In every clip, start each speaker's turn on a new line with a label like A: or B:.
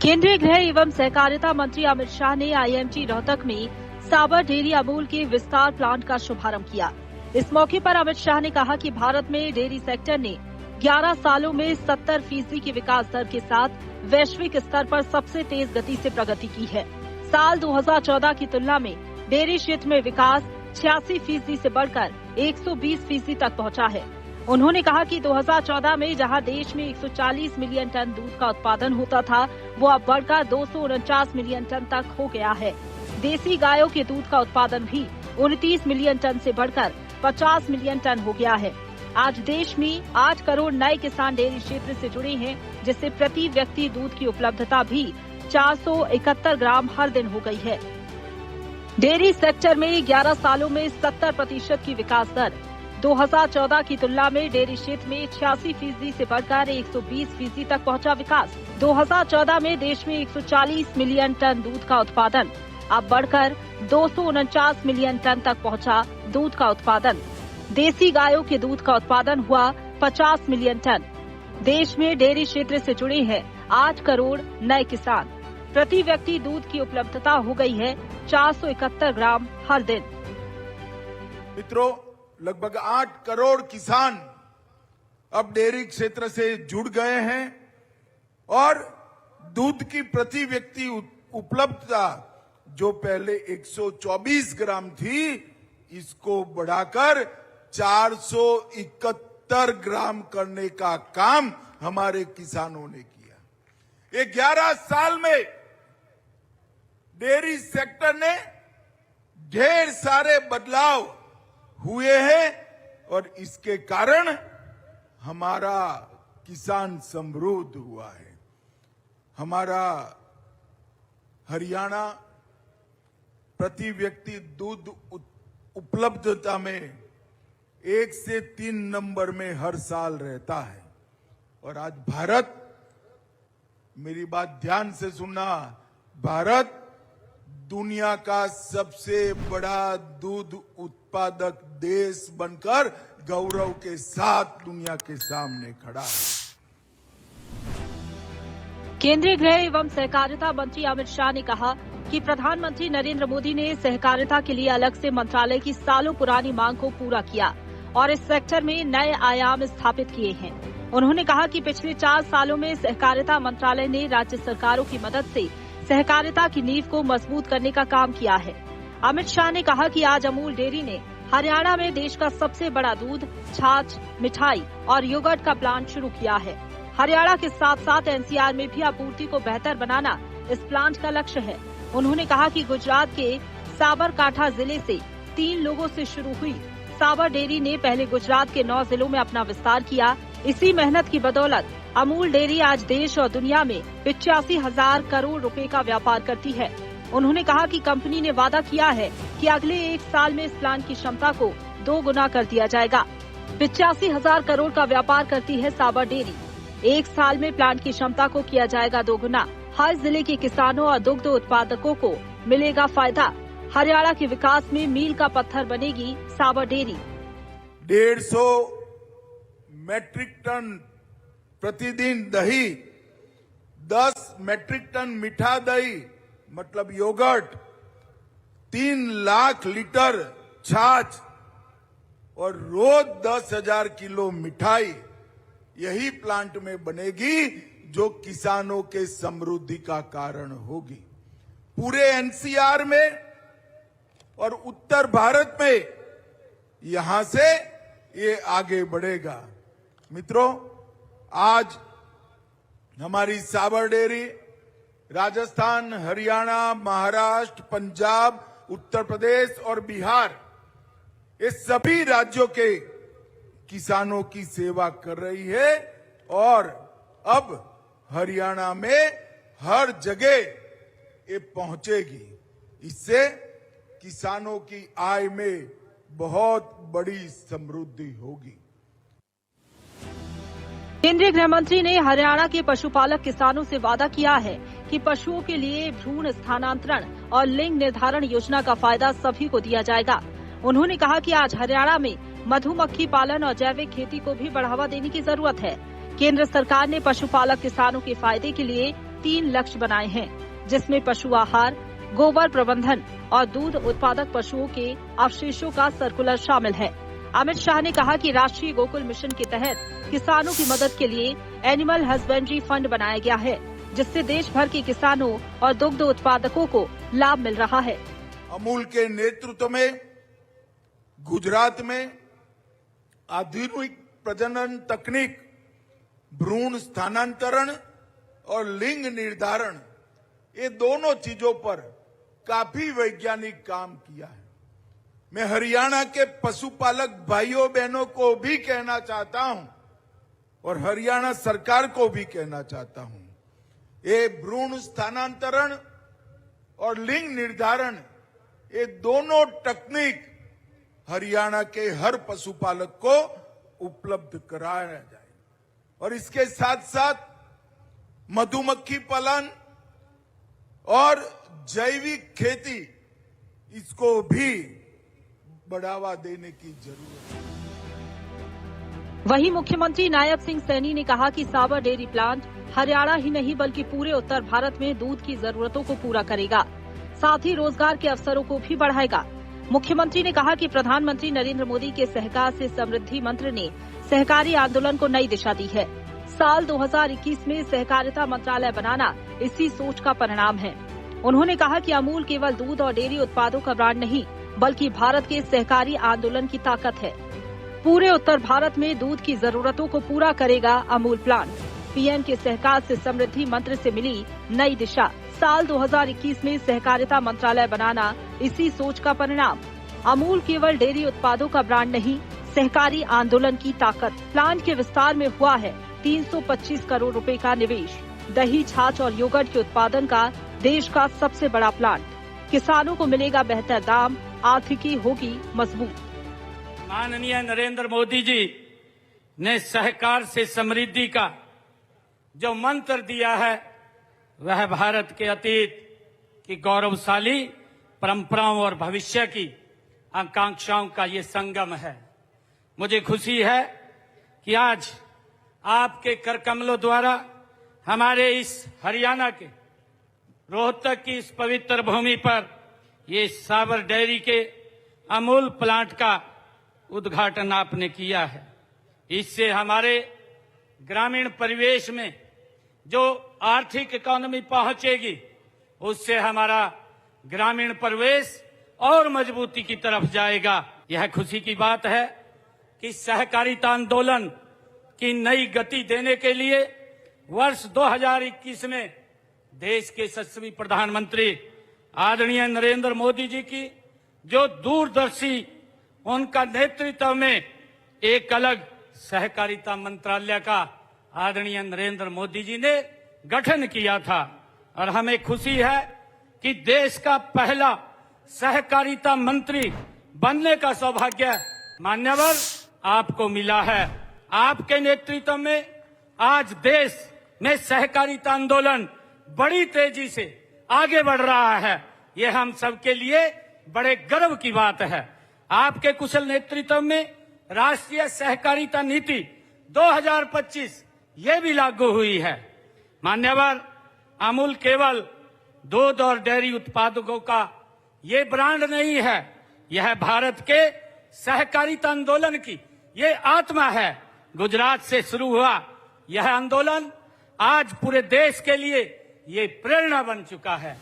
A: केंद्रीय गृह एवं सहकारिता मंत्री अमित शाह ने आईएमटी रोहतक में साबर डेयरी अमूल के विस्तार प्लांट का शुभारंभ किया। इस मौके पर अमित शाह ने कहा कि भारत में डेयरी सेक्टर ने 11 सालों में 70% की विकास दर के साथ वैश्विक स्तर पर सबसे तेज गति से प्रगति की है। साल 2014 की तुलना में डेयरी क्षेत्र में विकास 86% से बढ़कर 120% तक पहुंचा है। उन्होंने कहा कि 2014 में जहां देश में 140 मिलियन टन दूध का उत्पादन होता था, वो अब बढ़कर 249 मिलियन टन तक हो गया है। देसी गायों के दूध का उत्पादन भी 29 मिलियन टन से बढ़कर 50 मिलियन टन हो गया है। आज देश में 8 करोड़ नए किसान डेयरी क्षेत्र से जुड़े हैं, जिससे प्रति व्यक्ति दूध की उपलब्धता भी 471 ग्राम हर दिन हो गई है। डेयरी सेक्टर में 11 सालों में 70% की विकास दर, 2014 की तुलना में डेयरी क्षेत्र में 86% से बढ़कर 120% तक पहुंचा विकास। 2014 में देश में 140 मिलियन टन दूध का उत्पादन अब बढ़कर 249 मिलियन टन तक पहुंचा दूध का उत्पादन। देसी गायों के दूध का उत्पादन हुआ 50 मिलियन टन। देश में डेयरी क्षेत्र से जुड़े हैं 8 करोड़ नए किसान। प्रति व्यक्ति दूध की उपलब्धता हो गई है 471 ग्राम हर दिन।
B: मित्रों, लगभग 8 करोड़ किसान अब डेयरी क्षेत्र से जुड़ गए हैं और दूध की प्रति व्यक्ति उपलब्धता जो पहले 124 ग्राम थी, इसको बढ़ाकर 471 ग्राम करने का काम हमारे किसानों ने किया। ये 11 साल में डेयरी सेक्टर ने ढेर सारे बदलाव हुए हैं और इसके कारण हमारा किसान समृद्ध हुआ है। हमारा हरियाणा प्रति व्यक्ति दूध उपलब्धता में 1 से 3 नंबर में हर साल रहता है और आज भारत, मेरी बात ध्यान से सुनना, भारत दुनिया का सबसे बड़ा दूध उत्पादक देश बनकर गौरव के साथ दुनिया के सामने खड़ा है।
A: केंद्रीय गृह एवं सहकारिता मंत्री अमित शाह ने कहा कि प्रधानमंत्री नरेंद्र मोदी ने सहकारिता के लिए अलग से मंत्रालय की सालों पुरानी मांग को पूरा किया और इस सेक्टर में नए आयाम स्थापित किए हैं। उन्होंने कहा कि पिछले 4 सालों में सहकारिता मंत्रालय ने राज्य सरकारों की मदद से सहकारिता की नींव को मजबूत करने का काम किया है। अमित शाह ने कहा कि आज अमूल डेयरी ने हरियाणा में देश का सबसे बड़ा दूध, छाछ, मिठाई और योगर्ट का प्लांट शुरू किया है। हरियाणा के साथ साथ एनसीआर में भी आपूर्ति को बेहतर बनाना इस प्लांट का लक्ष्य है। उन्होंने कहा कि गुजरात के साबरकांठा जिले से 3 लोगों से शुरू हुई साबर डेयरी ने पहले गुजरात के 9 जिलों में अपना विस्तार किया। इसी मेहनत की बदौलत अमूल डेयरी आज देश और दुनिया में 85,000 करोड़ रुपए का व्यापार करती है। उन्होंने कहा कि कंपनी ने वादा किया है कि अगले 1 साल में इस प्लांट की क्षमता को 2 गुना कर दिया जाएगा। 85,000 करोड़ का व्यापार करती है साबर डेयरी। 1 साल में प्लांट की क्षमता को किया जाएगा 2 गुना। हर जिले के किसानों और दुग्ध उत्पादकों को मिलेगा फायदा। हरियाणा के विकास में मील का पत्थर बनेगी साबर डेयरी।
B: 150 मैट्रिक टन प्रतिदिन दही, 10 मैट्रिक टन मीठा दही मतलब योगर्ट, 3 लाख लीटर छाछ और रोज 10,000 किलो मिठाई यही प्लांट में बनेगी जो किसानों के समृद्धि का कारण होगी। पूरे एनसीआर में और उत्तर भारत में यहां से ये आगे बढ़ेगा। मित्रों, आज हमारी साबर डेयरी राजस्थान, हरियाणा, महाराष्ट्र, पंजाब, उत्तर प्रदेश और बिहार, ये सभी राज्यों के किसानों की सेवा कर रही है और अब हरियाणा में हर जगह ये पहुंचेगी। इससे किसानों की आय में बहुत बड़ी समृद्धि होगी।
A: केंद्रीय गृह मंत्री ने हरियाणा के पशुपालक किसानों से वादा किया है कि पशुओं के लिए भ्रूण स्थानांतरण और लिंग निर्धारण योजना का फायदा सभी को दिया जाएगा। उन्होंने कहा कि आज हरियाणा में मधुमक्खी पालन और जैविक खेती को भी बढ़ावा देने की जरूरत है। केंद्र सरकार ने पशुपालक किसानों के फायदे के लिए 3 लक्ष्य बनाए हैं, जिसमें पशु आहार, गोबर प्रबंधन और दूध उत्पादक पशुओं के अवशेषों का सर्कुलर शामिल है। अमित शाह ने कहा कि राष्ट्रीय गोकुल मिशन के तहत किसानों की मदद के लिए एनिमल हस्बेंड्री फंड बनाया गया है, जिससे देश भर के किसानों और दुग्ध उत्पादकों को लाभ मिल रहा है।
B: अमूल के नेतृत्व में गुजरात में आधुनिक प्रजनन तकनीक, भ्रूण स्थानांतरण और लिंग निर्धारण, ये दोनों चीजों पर काफी वैज्ञानिक काम किया है। मैं हरियाणा के पशुपालक भाइयों बहनों को भी कहना चाहता हूं और हरियाणा सरकार को भी कहना चाहता हूं, ये भ्रूण स्थानांतरण और लिंग निर्धारण, ये दोनों तकनीक हरियाणा के हर पशुपालक को उपलब्ध कराया जाए और इसके साथ साथ मधुमक्खी पालन और जैविक खेती, इसको भी बढ़ावा देने की जरूरत है।
A: वहीं मुख्यमंत्री नायब सिंह सैनी ने कहा कि साबर डेयरी प्लांट हरियाणा ही नहीं बल्कि पूरे उत्तर भारत में दूध की जरूरतों को पूरा करेगा, साथ ही रोजगार के अवसरों को भी बढ़ाएगा। मुख्यमंत्री ने कहा कि प्रधानमंत्री नरेंद्र मोदी के सहकार से समृद्धि मंत्र ने सहकारी आंदोलन को नई दिशा दी है। साल 2021 में सहकारिता मंत्रालय बनाना इसी सोच का परिणाम है। उन्होंने कहा कि अमूल केवल दूध और डेयरी उत्पादों का ब्रांड नहीं बल्कि भारत के सहकारी आंदोलन की ताकत है। पूरे उत्तर भारत में दूध की जरूरतों को पूरा करेगा अमूल प्लांट। पीएम के सहकार से समृद्धि मंत्र से मिली नई दिशा। साल 2021 में सहकारिता मंत्रालय बनाना इसी सोच का परिणाम। अमूल केवल डेयरी उत्पादों का ब्रांड नहीं, सहकारी आंदोलन की ताकत। प्लांट के विस्तार में हुआ है 325 करोड़ रुपए का निवेश। दही, छाछ और योगर्ट के उत्पादन का देश का सबसे बड़ा प्लांट। किसानों को मिलेगा बेहतर दाम, आर्थिकी होगी मजबूत।
C: माननीय नरेंद्र मोदी जी ने सहकार से समृद्धि का जो मंत्र दिया है, वह भारत के अतीत की गौरवशाली परंपराओं और भविष्य की आकांक्षाओं का ये संगम है। मुझे खुशी है कि आज आपके कर कमलों द्वारा हमारे इस हरियाणा के रोहतक की इस पवित्र भूमि पर ये साबर डेयरी के अमूल प्लांट का उद्घाटन आपने किया है। इससे हमारे ग्रामीण परिवेश में जो आर्थिक इकोनॉमी पहुंचेगी, उससे हमारा ग्रामीण परिवेश और मजबूती की तरफ जाएगा। यह खुशी की बात है कि सहकारिता आंदोलन की नई गति देने के लिए वर्ष 2021 में देश के यशस्वी प्रधानमंत्री आदरणीय नरेंद्र मोदी जी की जो दूरदर्शी उनका नेतृत्व में एक अलग सहकारिता मंत्रालय का आदरणीय नरेंद्र मोदी जी ने गठन किया था और हमें खुशी है कि देश का पहला सहकारिता मंत्री बनने का सौभाग्य मान्यवर आपको मिला है। आपके नेतृत्व में आज देश में सहकारिता आंदोलन बड़ी तेजी से आगे बढ़ रहा है। ये हम सबके लिए बड़े गर्व की बात है। आपके कुशल नेतृत्व में राष्ट्रीय सहकारिता नीति 2025 ये भी लागू हुई है। मान्यवर, अमूल केवल दूध और डेयरी उत्पादकों का ये ब्रांड नहीं है, यह भारत के सहकारिता आंदोलन की ये आत्मा है। गुजरात से शुरू हुआ यह आंदोलन आज पूरे देश के लिए ये प्रेरणा बन चुका है।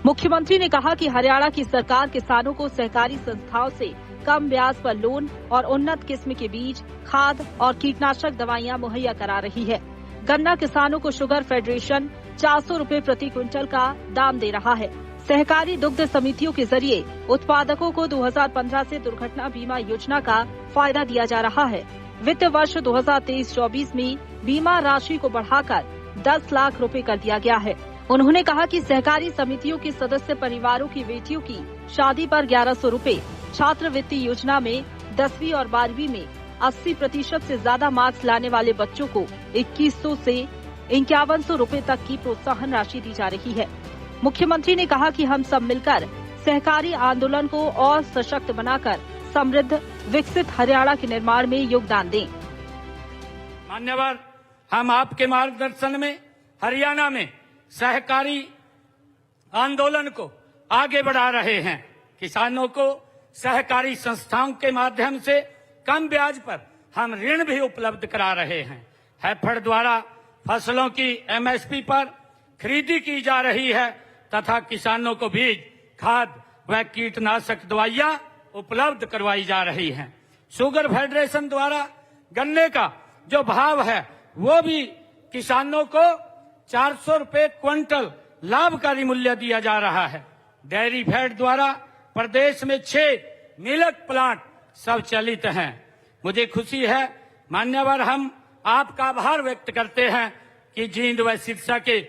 A: मुख्यमंत्री ने कहा कि हरियाणा की सरकार किसानों को सहकारी संस्थाओं से कम ब्याज पर लोन और उन्नत किस्म के बीज, खाद और कीटनाशक दवाइयां मुहैया करा रही है। गन्ना किसानों को शुगर फेडरेशन 400 रुपए प्रति क्विंटल का दाम दे रहा है। सहकारी दुग्ध समितियों के जरिए उत्पादकों को 2015 से दुर्घटना बीमा योजना का फायदा दिया जा रहा है। वित्त वर्ष 2023-24 में बीमा राशि को बढ़ाकर 10 लाख रुपए कर दिया गया है। उन्होंने कहा कि सहकारी समितियों के सदस्य परिवारों की बेटियों की शादी पर 1100 रुपए, छात्रवृत्ति योजना में 10वीं और 12वीं में 80% से ज्यादा मार्क्स लाने वाले बच्चों को 2100 से 5100 रुपए तक की प्रोत्साहन राशि दी जा रही है। मुख्यमंत्री ने कहा कि हम सब मिलकर सहकारी आंदोलन को और सशक्त बनाकर समृद्ध विकसित हरियाणा के निर्माण में योगदान दें।
C: मान्यवर, हम आपके मार्गदर्शन में हरियाणा में सहकारी आंदोलन को आगे बढ़ा रहे हैं। किसानों को सहकारी संस्थाओं के माध्यम से कम ब्याज पर हम ऋण भी उपलब्ध करा रहे हैं। हैफेड द्वारा फसलों की एमएसपी पर खरीदी की जा रही है तथा किसानों को बीज, खाद व कीटनाशक दवाइयां उपलब्ध करवाई जा रही हैं। शुगर फेडरेशन द्वारा गन्ने का जो भाव है वो भी किसानों को 400 रुपए क्विंटल लाभकारी मूल्य दिया जा रहा है। डेयरी फेड द्वारा प्रदेश में 6 मिल्क प्लांट स्वचालित हैं। मुझे खुशी है मान्यवर, हम आपका आभार व्यक्त करते हैं कि जींद व सिरसा के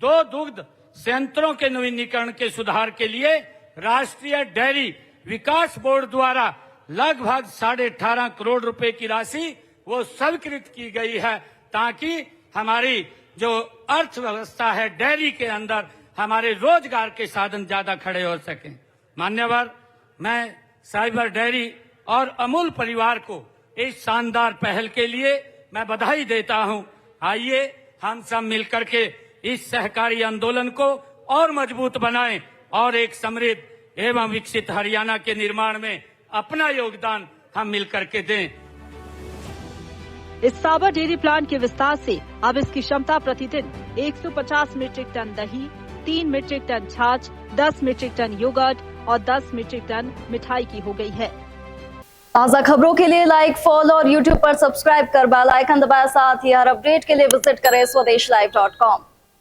C: 2 दुग्ध संयंत्रों के नवीनीकरण के सुधार के लिए राष्ट्रीय डेयरी विकास बोर्ड द्वारा लगभग 18.5 करोड़ रुपए की राशि वो स्वीकृत की गई है, ताकि हमारी जो अर्थव्यवस्था है डेयरी के अंदर हमारे रोजगार के साधन ज्यादा खड़े हो सकें। मान्यवर, मैं साइबर डेयरी और अमूल परिवार को इस शानदार पहल के लिए मैं बधाई देता हूं। आइए हम सब मिलकर के इस सहकारी आंदोलन को और मजबूत बनाएं और एक समृद्ध एवं विकसित हरियाणा के निर्माण में अपना योगदान हम मिलकर के दें।
A: इस साबर डेयरी प्लांट के विस्तार से अब इसकी क्षमता प्रतिदिन 150 मीट्रिक टन दही, 3 मीट्रिक टन छाछ, 10 मीट्रिक टन योगर्ट और 10 मीट्रिक टन मिठाई की हो गई है।
D: ताज़ा खबरों के लिए लाइक, फॉलो और यूट्यूब पर सब्सक्राइब कर बेल आइकन दबाएं। साथ ही हर अपडेट के लिए विजिट करें स्वदेशलाइव.com।